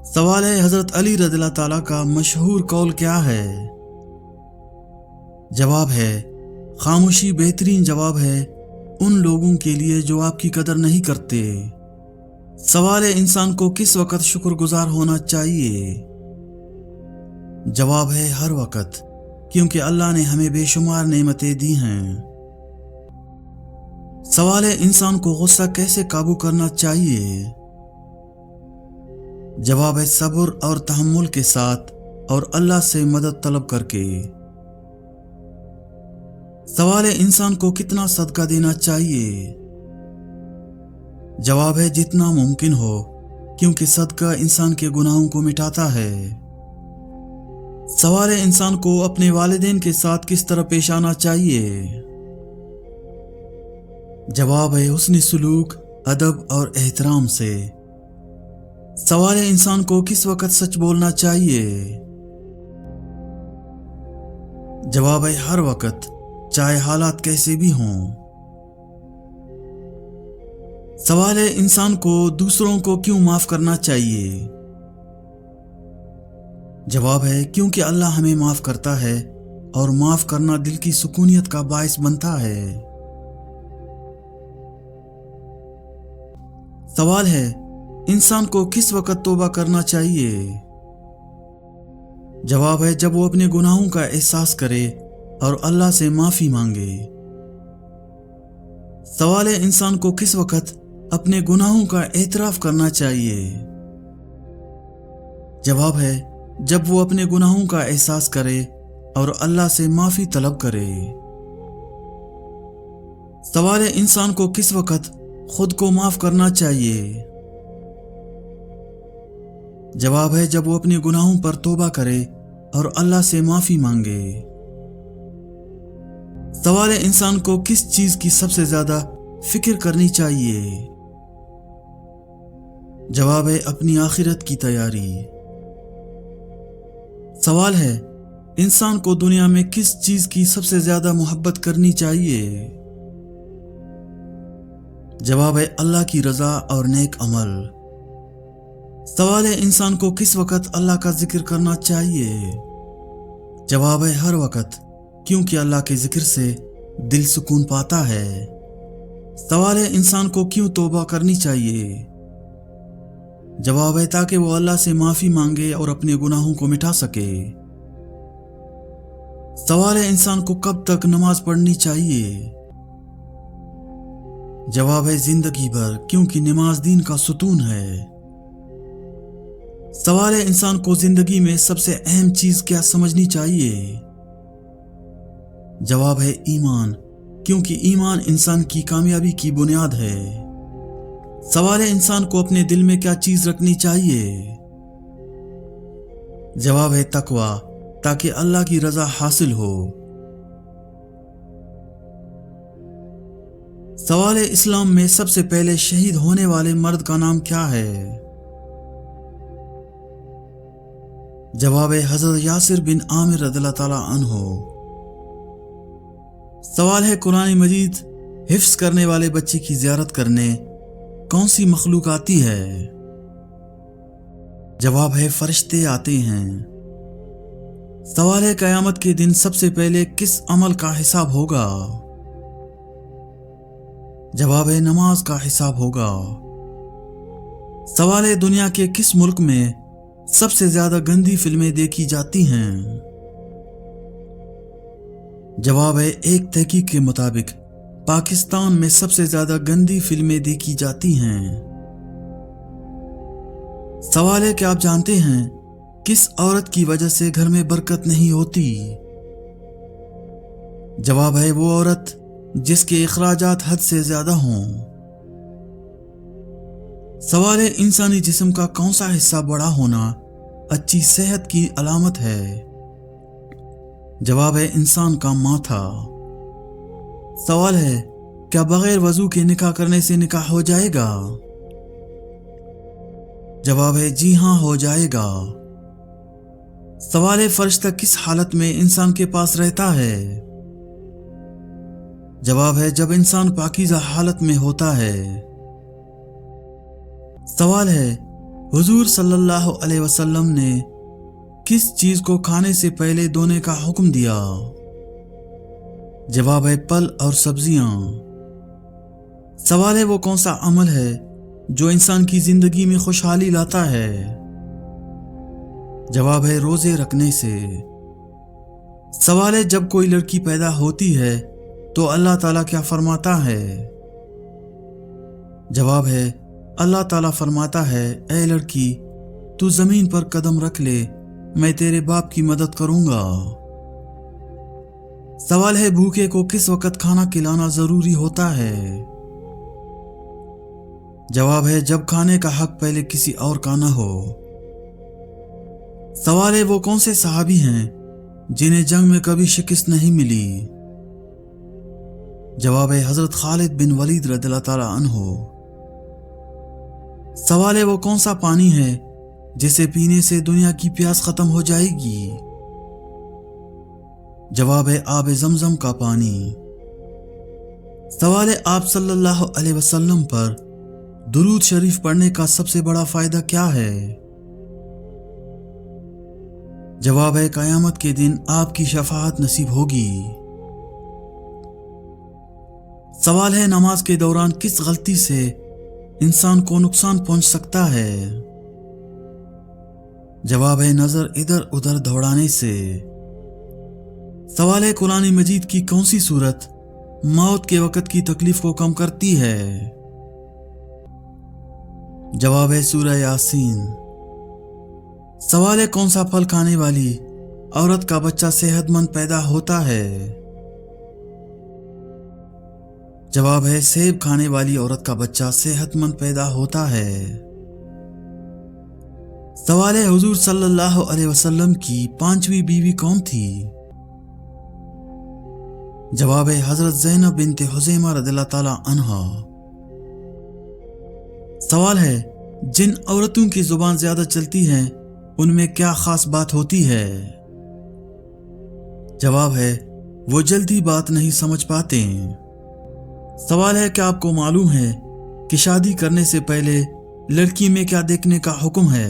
सवाल है हजरत अली रज़ियल्लाहु ताला का मशहूर कौल क्या है? जवाब है खामोशी बेहतरीन जवाब है उन लोगों के लिए जो आपकी कदर नहीं करते। सवाल है इंसान को किस वक्त शुक्रगुजार होना चाहिए? जवाब है हर वक्त, क्योंकि अल्लाह ने हमें बेशुमार नेमतें दी हैं। सवाल है इंसान को गुस्सा कैसे काबू करना चाहिए? जवाब है सब्र और तहम्मुल के साथ और अल्लाह से मदद तलब करके। सवाल है इंसान को कितना सदका देना चाहिए? जवाब है जितना मुमकिन हो, क्योंकि सदका इंसान के गुनाहों को मिटाता है। सवाल है इंसान को अपने वालिदैन के साथ किस तरह पेश आना चाहिए? जवाब है हुस्न सलूक, अदब और एहतराम से। सवाल है इंसान को किस वक्त सच बोलना चाहिए? जवाब है हर वक्त, चाहे हालात कैसे भी हों। सवाल है इंसान को दूसरों को क्यों माफ करना चाहिए? जवाब है क्योंकि अल्लाह हमें माफ करता है और माफ करना दिल की सुकूनियत का बायस बनता है। सवाल है इंसान को किस वक्त तौबा करना चाहिए? जवाब है जब वो अपने गुनाहों का एहसास करे और अल्लाह से माफी मांगे। सवाल है इंसान को किस वक्त अपने गुनाहों का एतराफ करना चाहिए? जवाब है जब वो अपने गुनाहों का एहसास करे और अल्लाह से माफी तलब करे। सवाल है इंसान को किस वक्त खुद को माफ करना चाहिए? जवाब है जब वो अपने गुनाहों पर तौबा करे और अल्लाह से माफी मांगे। सवाल है इंसान को किस चीज की सबसे ज्यादा फिक्र करनी चाहिए? जवाब है अपनी आखिरत की तैयारी। सवाल है इंसान को दुनिया में किस चीज की सबसे ज्यादा मोहब्बत करनी चाहिए? जवाब है अल्लाह की रजा और नेक अमल। सवाल है इंसान को किस वक्त अल्लाह का जिक्र करना चाहिए? जवाब है हर वक्त, क्योंकि अल्लाह के जिक्र से दिल सुकून पाता है। सवाल है इंसान को क्यों तौबा करनी चाहिए? जवाब है ताकि वो अल्लाह से माफी मांगे और अपने गुनाहों को मिटा सके। सवाल है इंसान को कब तक नमाज पढ़नी चाहिए? जवाब है जिंदगी भर, क्योंकि नमाज दीन का सुतून है। सवाल है इंसान को जिंदगी में सबसे अहम चीज क्या समझनी चाहिए? जवाब है ईमान, क्योंकि ईमान इंसान की कामयाबी की बुनियाद है। सवाल है इंसान को अपने दिल में क्या चीज रखनी चाहिए? जवाब है तकवा, ताकि अल्लाह की रजा हासिल हो। सवाल है इस्लाम में सबसे पहले शहीद होने वाले मर्द का नाम क्या है? जवाब है हजरत यासिर बिन आमिर रज़ियल्लाहु ताला अन्हु। सवाल है कुरान मजीद हिफ्ज करने वाले बच्चे की ज़ियारत करने कौन सी मखलूक आती है? जवाब है फरिश्ते आते हैं। सवाल है कयामत के दिन सबसे पहले किस अमल का हिसाब होगा? जवाब है नमाज का हिसाब होगा। सवाल है दुनिया के किस मुल्क में सबसे ज्यादा गंदी फिल्में देखी जाती हैं? जवाब है एक तहकीक के मुताबिक पाकिस्तान में सबसे ज्यादा गंदी फिल्में देखी जाती हैं। सवाल है क्या आप जानते हैं किस औरत की वजह से घर में बरकत नहीं होती? जवाब है वो औरत जिसके इखराजात हद से ज्यादा हों। सवाल है इंसानी जिस्म का कौन सा हिस्सा बड़ा होना अच्छी सेहत की अलामत है? जवाब है इंसान का माथा। सवाल है क्या बगैर वजू के निकाह करने से निकाह हो जाएगा? जवाब है जी हां, हो जाएगा। सवाल है फरिश्ता किस हालत में इंसान के पास रहता है? जवाब है जब इंसान पाकीज़ा हालत में होता है। सवाल है हुजूर सल्लल्लाहु अलैहि वसल्लम ने किस चीज को खाने से पहले धोने का हुक्म दिया? जवाब है फल और सब्जियां। सवाल है वो कौन सा अमल है जो इंसान की जिंदगी में खुशहाली लाता है? जवाब है रोजे रखने से। सवाल है जब कोई लड़की पैदा होती है तो अल्लाह ताला क्या फरमाता है? जवाब है अल्लाह ताला फरमाता है, ऐ लड़की तू जमीन पर कदम रख ले, मैं तेरे बाप की मदद करूंगा। सवाल है भूखे को किस वक्त खाना खिलाना जरूरी होता है? जवाब है जब खाने का हक पहले किसी और का न हो। सवाल है वो कौन से सहाबी हैं जिन्हें जंग में कभी शिकस्त नहीं मिली? जवाब है हजरत खालिद बिन वलीद रज़ियल्लाहु ताला अन्हु। सवाल है वो कौन सा पानी है जिसे पीने से दुनिया की प्यास खत्म हो जाएगी? जवाब है आब जमजम का पानी। सवाल है आप सल्लल्लाहु अलैहि वसल्लम पर दुरूद शरीफ पढ़ने का सबसे बड़ा फायदा क्या है? जवाब है कयामत के दिन आपकी शफाअत नसीब होगी। सवाल है नमाज के दौरान किस गलती से इंसान को नुकसान पहुंच सकता है? जवाब है नजर इधर उधर दौड़ाने से। सवाल है कुरान मजीद की कौन सी सूरत मौत के वक्त की तकलीफ को कम करती है? जवाब है सूरह यासीन। सवाल है कौन सा फल खाने वाली औरत का बच्चा सेहतमंद पैदा होता है? जवाब है सेब खाने वाली औरत का बच्चा सेहतमंद पैदा होता है। सवाल है हुजूर सल्लल्लाहु अलैहि वसल्लम की 5वीं बीवी कौन थी? जवाब है हजरत ज़ैनब बिन्त हुज़ैमा रज़ियल्लाहु ताला अन्हा। सवाल है जिन औरतों की जुबान ज्यादा चलती है उनमें क्या खास बात होती है? जवाब है वो जल्दी बात नहीं समझ पाते। सवाल है क्या आपको मालूम है कि शादी करने से पहले लड़की में क्या देखने का हुक्म है?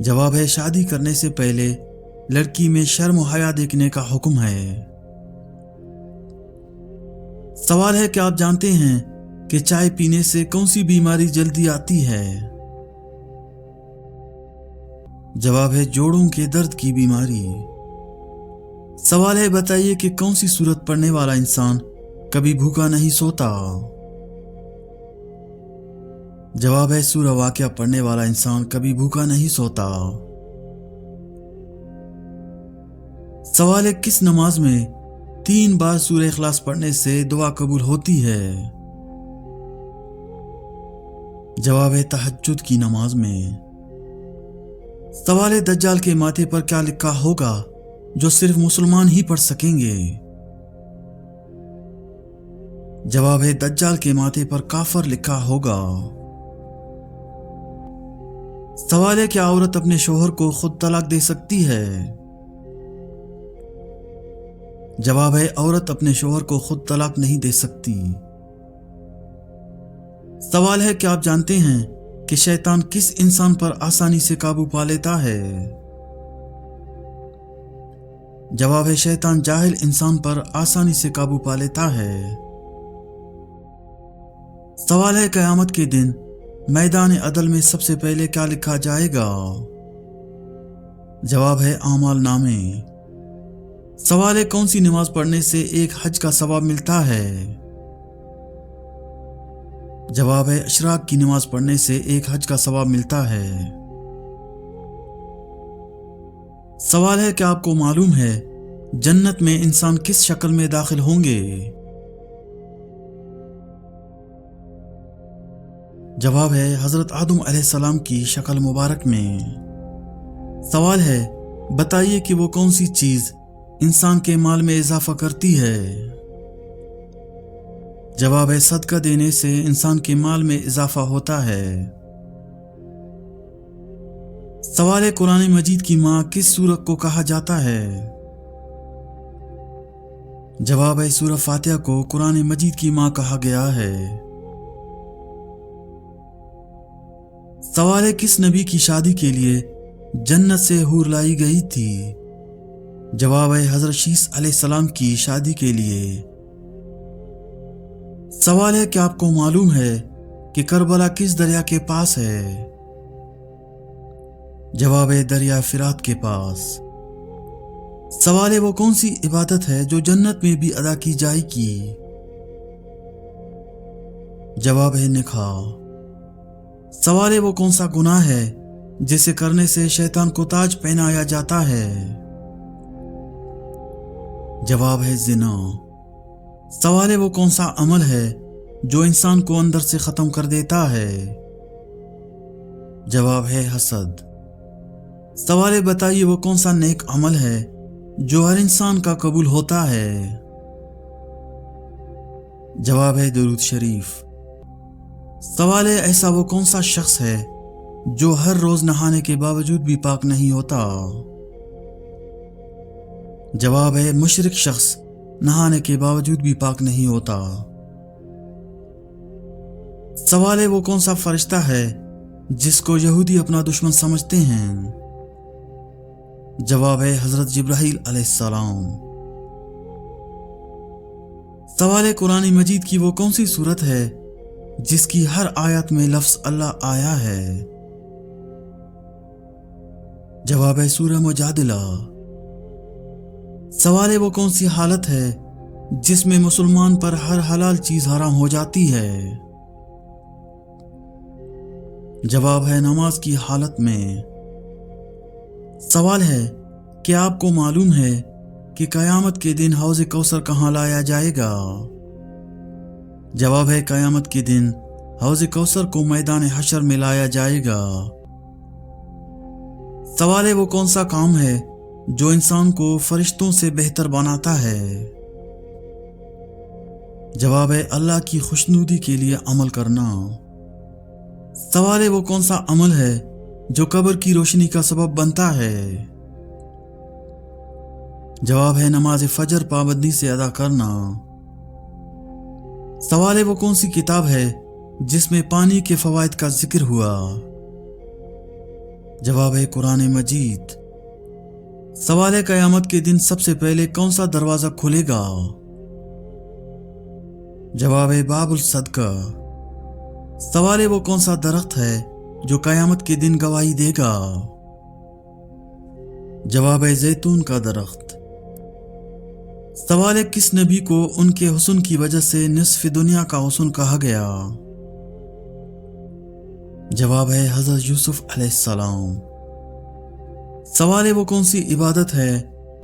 जवाब है शादी करने से पहले लड़की में शर्म हया देखने का हुक्म है। सवाल है क्या आप जानते हैं कि चाय पीने से कौन सी बीमारी जल्दी आती है? जवाब है जोड़ों के दर्द की बीमारी। सवाल है बताइए कि कौन सी सूरत पढ़ने वाला इंसान कभी भूखा नहीं सोता? जवाब है सूरह वाक़िया पढ़ने वाला इंसान कभी भूखा नहीं सोता। सवाल है किस नमाज में 3 बार सूरह इखलास पढ़ने से दुआ कबूल होती है? जवाब है तहज्जुद की नमाज में। सवाल है दज्जाल के माथे पर क्या लिखा होगा जो सिर्फ मुसलमान ही पढ़ सकेंगे? जवाब है दज्जाल के माथे पर काफर लिखा होगा। सवाल है क्या औरत अपने शोहर को खुद तलाक दे सकती है? जवाब है औरत अपने शोहर को खुद तलाक नहीं दे सकती। सवाल है क्या आप जानते हैं कि शैतान किस इंसान पर आसानी से काबू पा लेता है? जवाब है शैतान जाहिल इंसान पर आसानी से काबू पा लेता है। सवाल है कयामत के दिन मैदान अदल में सबसे पहले क्या लिखा जाएगा? जवाब है आमाल नामे। सवाल है कौन सी नमाज पढ़ने से एक हज का सवाब मिलता है? जवाब है अशराक की नमाज पढ़ने से एक हज का सवाब मिलता है। सवाल है क्या आपको मालूम है जन्नत में इंसान किस शक्ल में दाखिल होंगे? जवाब है हजरत आदम अलैहिस्सलाम की शक्ल मुबारक में। सवाल है बताइए कि वो कौन सी चीज इंसान के माल में इजाफा करती है? जवाब है सदका देने से इंसान के माल में इजाफा होता है। सवाल है कुरान मजीद की माँ किस सूरत को कहा जाता है? जवाब है सूरह फातिहा को कुरान मजीद की माँ कहा गया है। سوال ہے کس نبی کی شادی کے لیے جنت سے حور لائی گئی تھی؟ جواب ہے حضرت شیس علیہ السلام کی شادی کے لیے۔ سوال ہے کہ آپ کو معلوم ہے کہ کربلا کس دریا کے پاس ہے؟ جواب ہے دریا فرات کے پاس۔ سوال ہے وہ کون سی عبادت ہے جو جنت میں بھی ادا کی جائے گی؟ جواب ہے نکاح۔ سوال ہے وہ کون سا گناہ ہے جسے کرنے سے شیطان کو تاج پہنایا جاتا ہے؟ جواب ہے زنا۔ سوال ہے وہ کون سا عمل ہے جو انسان کو اندر سے ختم کر دیتا ہے؟ جواب ہے حسد۔ سوال ہے بتائیے وہ کون سا نیک عمل ہے جو ہر انسان کا قبول ہوتا ہے؟ جواب ہے درود شریف۔ سوال ہے ایسا وہ کون سا شخص ہے جو ہر روز نہانے کے باوجود بھی پاک نہیں ہوتا؟ جواب ہے مشرک شخص نہانے کے باوجود بھی پاک نہیں ہوتا۔ سوال ہے وہ کون سا فرشتہ ہے جس کو یہودی اپنا دشمن سمجھتے ہیں؟ جواب ہے حضرت جبرائیل علیہ السلام۔ سوال ہے قرآن مجید کی وہ کون سی سورت ہے جس کی ہر آیت میں لفظ اللہ آیا ہے؟ جواب ہے سورہ مجادلہ۔ سوال ہے وہ کون سی حالت ہے جس میں مسلمان پر ہر حلال چیز حرام ہو جاتی ہے؟ جواب ہے نماز کی حالت میں۔ سوال ہے کہ آپ کو معلوم ہے کہ قیامت کے دن حوض کوثر کہاں لایا جائے گا؟ جواب ہے قیامت کے دن حوض کوثر کو میدان حشر میں لایا جائے گا۔ سوال ہے وہ کون سا کام ہے جو انسان کو فرشتوں سے بہتر بناتا ہے؟ جواب ہے اللہ کی خوشنودی کے لیے عمل کرنا۔ سوال ہے وہ کون سا عمل ہے جو قبر کی روشنی کا سبب بنتا ہے؟ جواب ہے نماز فجر پابندی سے ادا کرنا۔ سوال ہے وہ کون سی کتاب ہے جس میں پانی کے فوائد کا ذکر ہوا؟ جواب ہے قرآن مجید۔ سوال ہے قیامت کے دن سب سے پہلے کون سا دروازہ کھلے گا؟ جواب ہے باب الصدقہ۔ سوال ہے وہ کون سا درخت ہے جو قیامت کے دن گواہی دے گا؟ جواب ہے زیتون کا درخت۔ سوال ہے کس نبی کو ان کے حسن کی وجہ سے نصف دنیا کا حسن کہا گیا؟ جواب ہے حضرت یوسف علیہ السلام۔ سوال ہے وہ کون سی عبادت ہے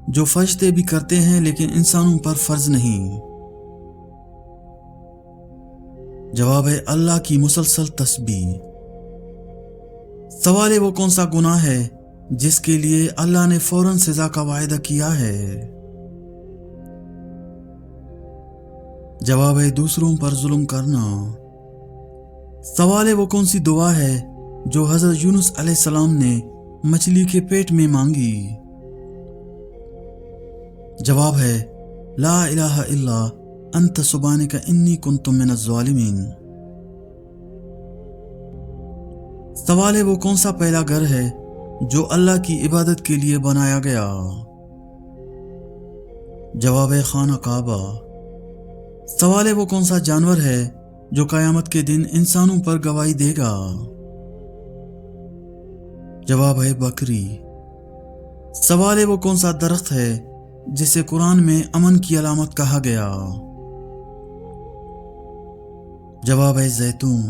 جو فرشتے بھی کرتے ہیں لیکن انسانوں پر فرض نہیں؟ جواب ہے اللہ کی مسلسل تسبیح۔ سوال ہے وہ کون سا گناہ ہے جس کے لیے اللہ نے فوراً سزا کا وعدہ کیا ہے؟ جواب ہے دوسروں پر ظلم کرنا۔ سوال ہے وہ کون سی دعا ہے جو حضرت یونس علیہ السلام نے مچھلی کے پیٹ میں مانگی؟ جواب ہے لا الہ الا انت سبحانک انی کنت من الظالمین۔ سوال ہے وہ کون سا پہلا گھر ہے جو اللہ کی عبادت کے لیے بنایا گیا؟ جواب ہے خانہ کعبہ۔ سوال ہے وہ کون سا جانور ہے جو قیامت کے دن انسانوں پر گواہی دے گا؟ جواب ہے بکری۔ سوال ہے وہ کون سا درخت ہے جسے قرآن میں امن کی علامت کہا گیا؟ جواب ہے زیتون۔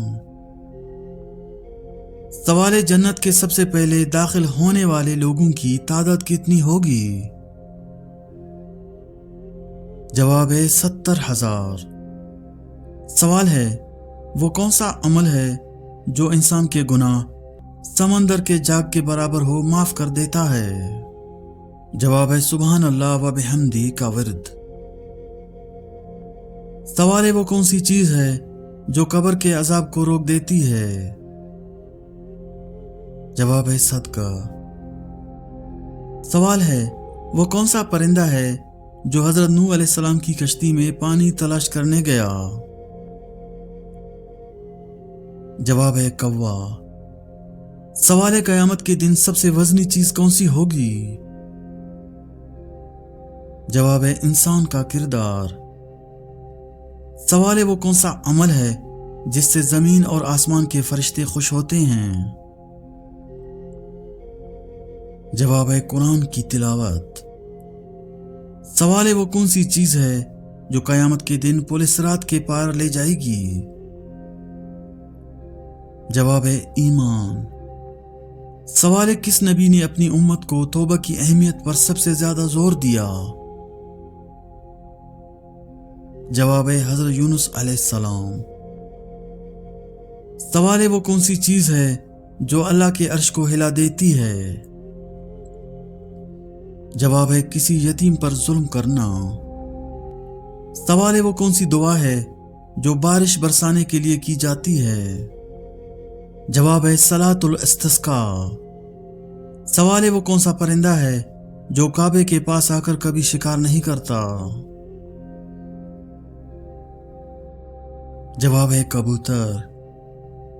سوال ہے جنت کے سب سے پہلے داخل ہونے والے لوگوں کی تعداد کتنی ہوگی؟ جواب ہے 70,000۔ سوال ہے وہ کون سا عمل ہے جو انسان کے گناہ سمندر کے جاگ کے برابر ہو معاف کر دیتا ہے؟ جواب ہے سبحان اللہ و بحمدی کا ورد۔ سوال ہے وہ کون سی چیز ہے جو قبر کے عذاب کو روک دیتی ہے؟ جواب ہے صدقہ۔ سوال ہے وہ کون سا پرندہ ہے جو حضرت نوح علیہ السلام کی کشتی میں پانی تلاش کرنے گیا؟ جواب ہے کوا۔ सवाल क़यामत के दिन सबसे वजनी चीज कौन सी होगी? जवाब है इंसान का किरदार। सवाल है वो कौन सा अमल है जिससे जमीन और आसमान के फरिश्ते खुश होते हैं? जवाब है कुरान की तिलावत। सवाल है वो कौन सी चीज है जो क़यामत के दिन पुल सिरात के पार ले जाएगी? जवाब है ईमान। सवाल है किस नबी ने अपनी उम्मत को तौबा की अहमियत पर सबसे ज्यादा जोर दिया? जवाब है हजरत यूनुस अलैहिस्सलाम। सवाल है वो कौन सी चीज है जो अल्लाह के अर्श को हिला देती है? जवाब है किसी यतीम पर जुल्म करना। सवाल है वो कौन सी दुआ है जो बारिश बरसाने के लिए की जाती है? जवाब है सलातुल इस्तिस्का। सवाल है वो कौन सा परिंदा है जो काबे के पास आकर कभी शिकार नहीं करता? जवाब है कबूतर।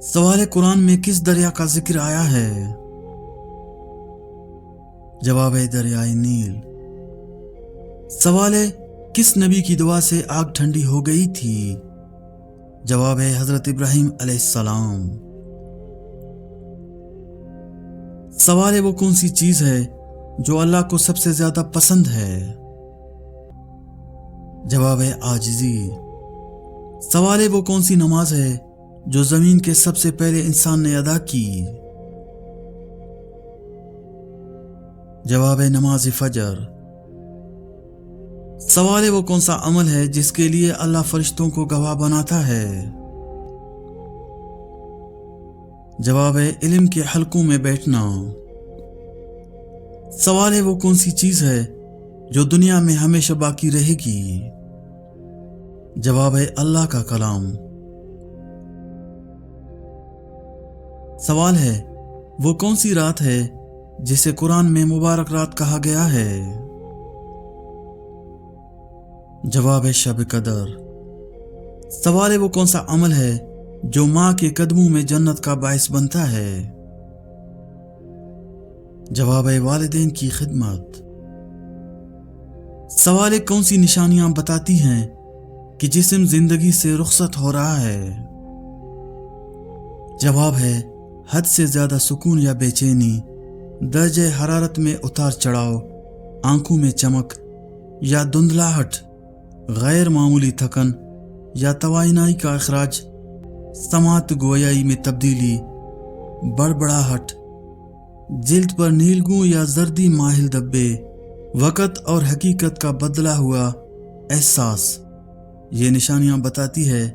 सवाल है कुरान में किस दरिया का जिक्र आया है? जवाब है दरियाए नील। सवाल है किस नबी की दुआ से आग ठंडी हो गई थी? जवाब है हजरत इब्राहिम अलैहिस्सलाम। सवाल है वो कौन सी चीज है जो अल्लाह को सबसे ज्यादा पसंद है? जवाब है आजिज़ी। सवाल है वो कौन सी नमाज है जो जमीन के सबसे पहले इंसान ने अदा की? जवाब है नमाज फजर। सवाल है वो कौन सा अमल है जिसके लिए अल्लाह फरिश्तों को गवाह बनाता है? जवाब है इल्म के हलकों में बैठना। सवाल है वो कौन सी चीज है जो दुनिया में हमेशा बाकी रहेगी? जवाब है अल्लाह का कलाम। सवाल है वो कौन सी रात है जिसे कुरान में मुबारक रात कहा गया है? जवाब है शब कदर। सवाल है वो कौन सा अमल है जो मां के कदमों में जन्नत का बायस बनता है? जवाब है वालिदैन की खिदमत। सवाल है कौन सी निशानियां बताती हैं कि जिस्म जिंदगी से रुखसत हो रहा है? जवाब है हद से ज्यादा सुकून या बेचैनी, दर्जे हरारत में उतार चढ़ाव, आंखों में चमक या धुंधलाहट, गैर मामूली थकन या तवानाई का अखराज, समात गोयाई में तब्दीली, बड़बड़ाहट, जिल्द पर नीलगू या जर्दी माहिल धब्बे, वक़्त और हकीकत का बदला हुआ एहसास। ये निशानियां बताती है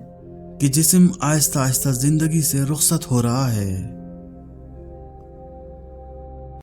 कि जिस्म आहिस्ता आहिस्ता जिंदगी से रुखसत हो रहा है।